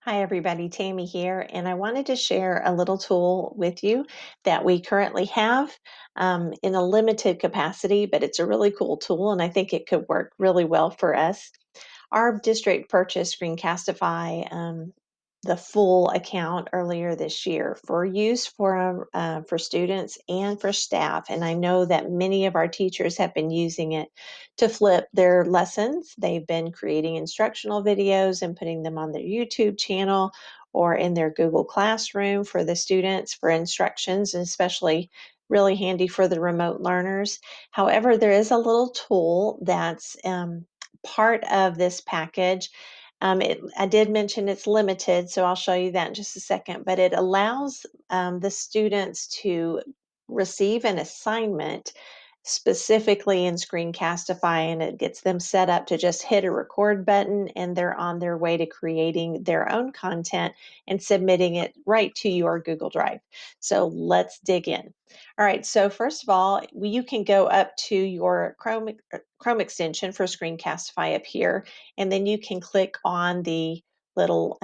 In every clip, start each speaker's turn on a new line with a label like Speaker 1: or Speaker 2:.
Speaker 1: Hi, everybody. Tammy here, and I wanted to share a little tool with you that we currently have in a limited capacity, but it's a really cool tool, and I think it could work really well for us. Our district purchased Screencastify, the full account earlier this year for use for students and for staff. And I know that many of our teachers have been using it to flip their lessons. They've been creating instructional videos and putting them on their YouTube channel or in their Google Classroom for the students for instructions, and especially really handy for the remote learners. However, there is a little tool that's part of this package. I did mention it's limited, so I'll show you that in just a second, but it allows the students to receive an assignment specifically in Screencastify, and it gets them set up to just hit a record button, and they're on their way to creating their own content and submitting it right to your Google Drive. So let's dig in. All right, so first of all, you can go up to your Chrome extension for Screencastify up here, and then you can click on the little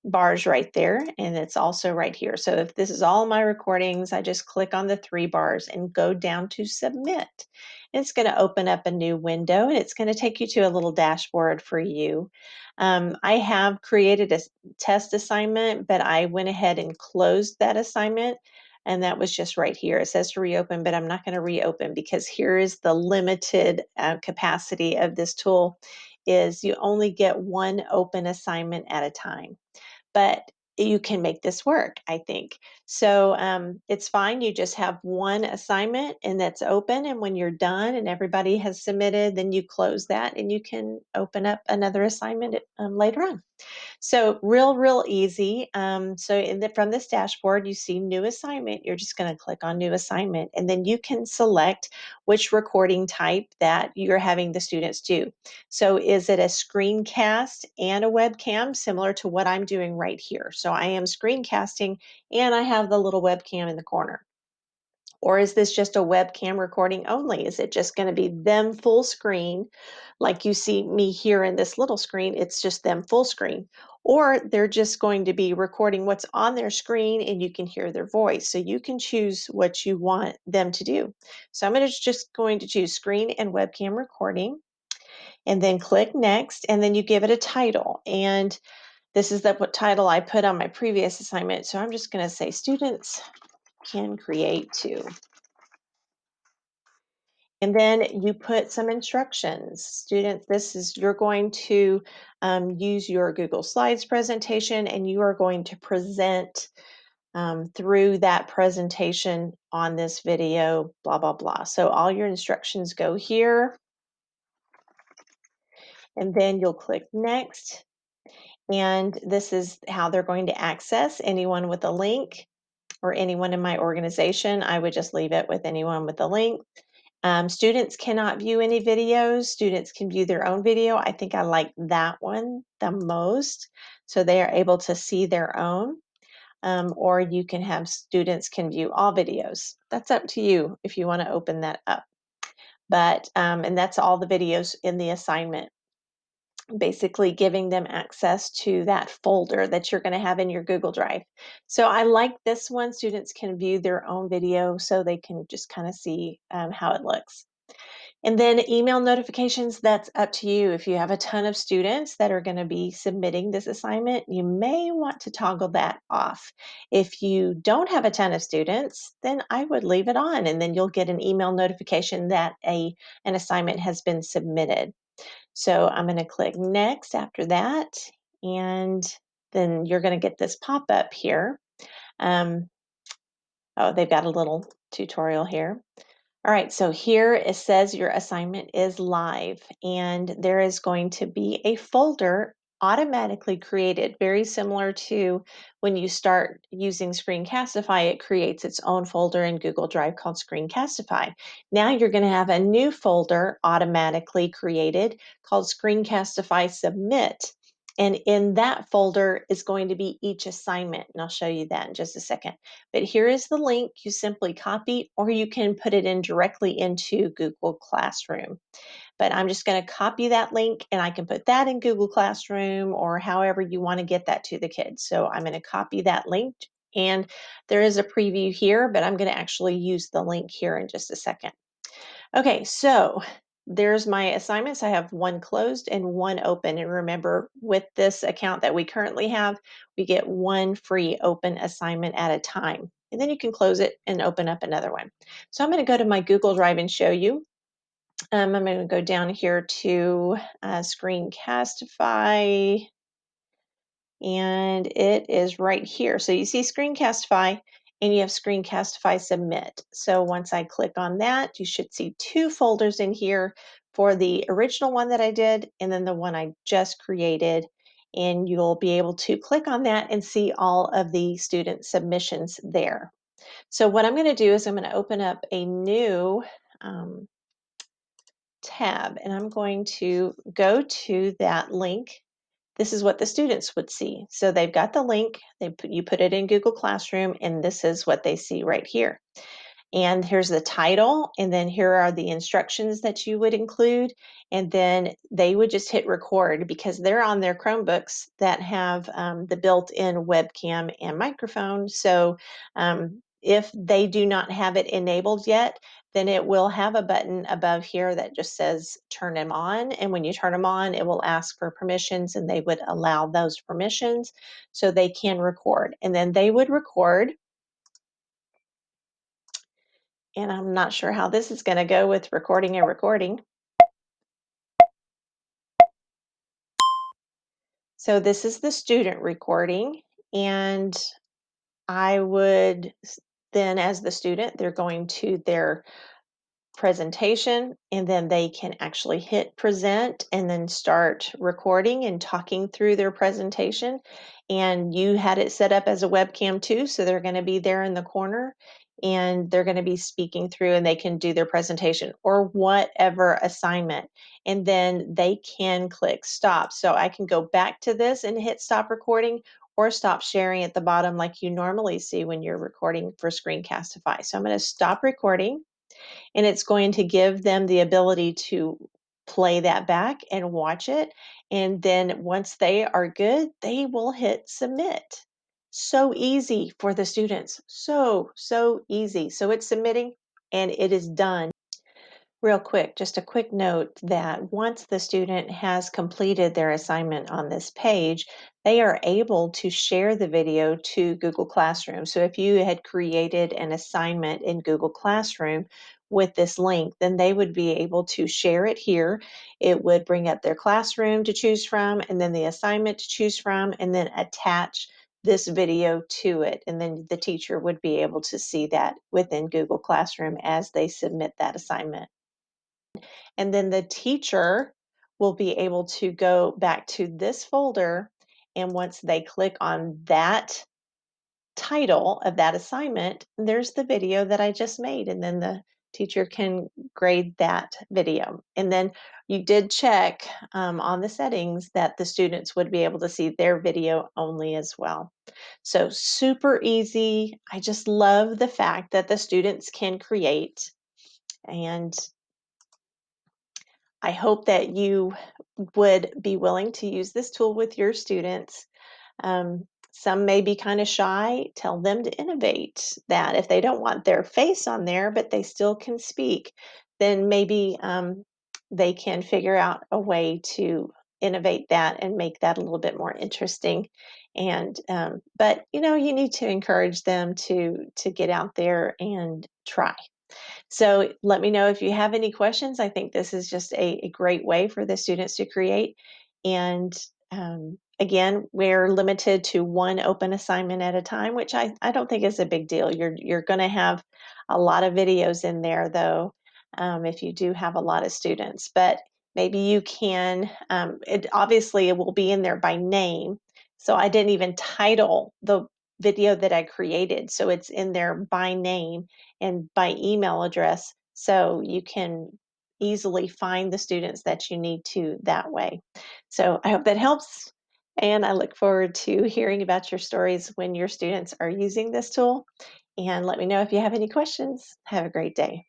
Speaker 1: bars right there, and it's also right here. So if this is all my recordings, I just click on the three bars and go down to Submit. It's going to open up a new window, and it's going to take you to a little dashboard for you. I have created a test assignment, but I went ahead and closed that assignment, and that was just right here. It says to reopen, but I'm not going to reopen because here is the limited capacity of this tool is you only get one open assignment at a time. But you can make this work, I think. So it's fine. You just have one assignment and that's open. And when you're done and everybody has submitted, then you close that and you can open up another assignment later on. So real easy. From this dashboard, you see new assignment. You're just going to click on new assignment, and then you can select which recording type that you're having the students do. So is it a screencast and a webcam, similar to what I'm doing right here? So I am screencasting and I have the little webcam in the corner. Or is this just a webcam recording only? Is it just going to be them full screen, like you see me here in this little screen? It's just them full screen. Or they're just going to be recording what's on their screen and you can hear their voice. So you can choose what you want them to do. So I'm just going to choose screen and webcam recording, and then click next, and then you give it a title. And this is what title I put on my previous assignment. So I'm just going to say students can create too. And then you put some instructions. Students, you're going to use your Google Slides presentation, and you are going to present through that presentation on this video, blah, blah, blah. So all your instructions go here, and then you'll click next. And this is how they're going to access anyone with a link or anyone in my organization. I would just leave it with anyone with a link. Students cannot view any videos. Students can view their own video. I think I like that one the most. So they are able to see their own. Or you can have students can view all videos. That's up to you if you want to open that up. And that's all the videos in the assignment, basically giving them access to that folder that you're going to have in your Google Drive. So I like this one. Students can view their own video so they can just kind of see how it looks. And then email notifications, that's up to you. If you have a ton of students that are going to be submitting this assignment, you may want to toggle that off. If you don't have a ton of students, then I would leave it on, and then you'll get an email notification that an assignment has been submitted. So I'm going to click next after that, and then you're going to get this pop-up here. Oh, they've got a little tutorial here. All right, so here it says your assignment is live, and there is going to be a folder automatically created, very similar to when you start using Screencastify. It creates its own folder in Google Drive called Screencastify. Now you're going to have a new folder automatically created called Screencastify Submit. And in that folder is going to be each assignment, and I'll show you that in just a second. But here is the link. You simply copy, or you can put it in directly into Google Classroom. but I'm just going to copy that link and I can put that in Google Classroom or however you want to get that to the kids. So I'm going to copy that link, and there is a preview here, but I'm going to actually use the link here in just a second. Okay, so there's my assignments. I have one closed and one open. And remember, with this account that we currently have, we get one free open assignment at a time. And then you can close it and open up another one. So I'm going to go to my Google Drive and show you. I'm going to go down here to Screencastify, and it is right here. So you see Screencastify, and you have Screencastify Submit. So once I click on that, you should see two folders in here for the original one that I did and then the one I just created. And you'll be able to click on that and see all of the student submissions there. So what I'm going to do is I'm going to open up a new tab, and I'm going to go to that link. This is what the students would see. So they've got the link, you put it in Google Classroom, and this is what they see right here. And here's the title, and then here are the instructions that you would include, and then they would just hit record because they're on their Chromebooks that have the built-in webcam and microphone. So if they do not have it enabled yet, then it will have a button above here that just says turn them on, and when you turn them on, it will ask for permissions, and they would allow those permissions so they can record, and then they would record. And I'm not sure how this is going to go with recording and recording. So this is the student recording, and I would then, as the student, they're going to their presentation, and then they can actually hit present and then start recording and talking through their presentation. And you had it set up as a webcam too, so they're going to be there in the corner and they're going to be speaking through, and they can do their presentation or whatever assignment, and then they can click stop. So I can go back to this and hit stop recording or stop sharing at the bottom like you normally see when you're recording for Screencastify. So I'm going to stop recording, and it's going to give them the ability to play that back and watch it. And then once they are good, they will hit submit. So easy for the students. So easy. So it's submitting and it is done. Real quick, just a quick note that once the student has completed their assignment on this page, they are able to share the video to Google Classroom. So if you had created an assignment in Google Classroom with this link, then they would be able to share it here. It would bring up their classroom to choose from, and then the assignment to choose from, and then attach this video to it. And then the teacher would be able to see that within Google Classroom as they submit that assignment. And then the teacher will be able to go back to this folder, and once they click on that title of that assignment, there's the video that I just made, and then the teacher can grade that video. And then you did check on the settings that the students would be able to see their video only as well. So super easy. I just love the fact that the students can create, and I hope that you would be willing to use this tool with your students. Some may be kind of shy. Tell them to innovate that. If they don't want their face on there, but they still can speak, then maybe they can figure out a way to innovate that and make that a little bit more interesting. And but you need to encourage them to get out there and try. So let me know if you have any questions. I think this is just a great way for the students to create. And again, we're limited to one open assignment at a time, which I don't think is a big deal. You're going to have a lot of videos in there, though, if you do have a lot of students. But maybe you can, obviously it will be in there by name. So I didn't even title the video that I created. So it's in there by name and by email address, so you can easily find the students that you need to that way. So I hope that helps, and I look forward to hearing about your stories when your students are using this tool. And let me know if you have any questions. Have a great day.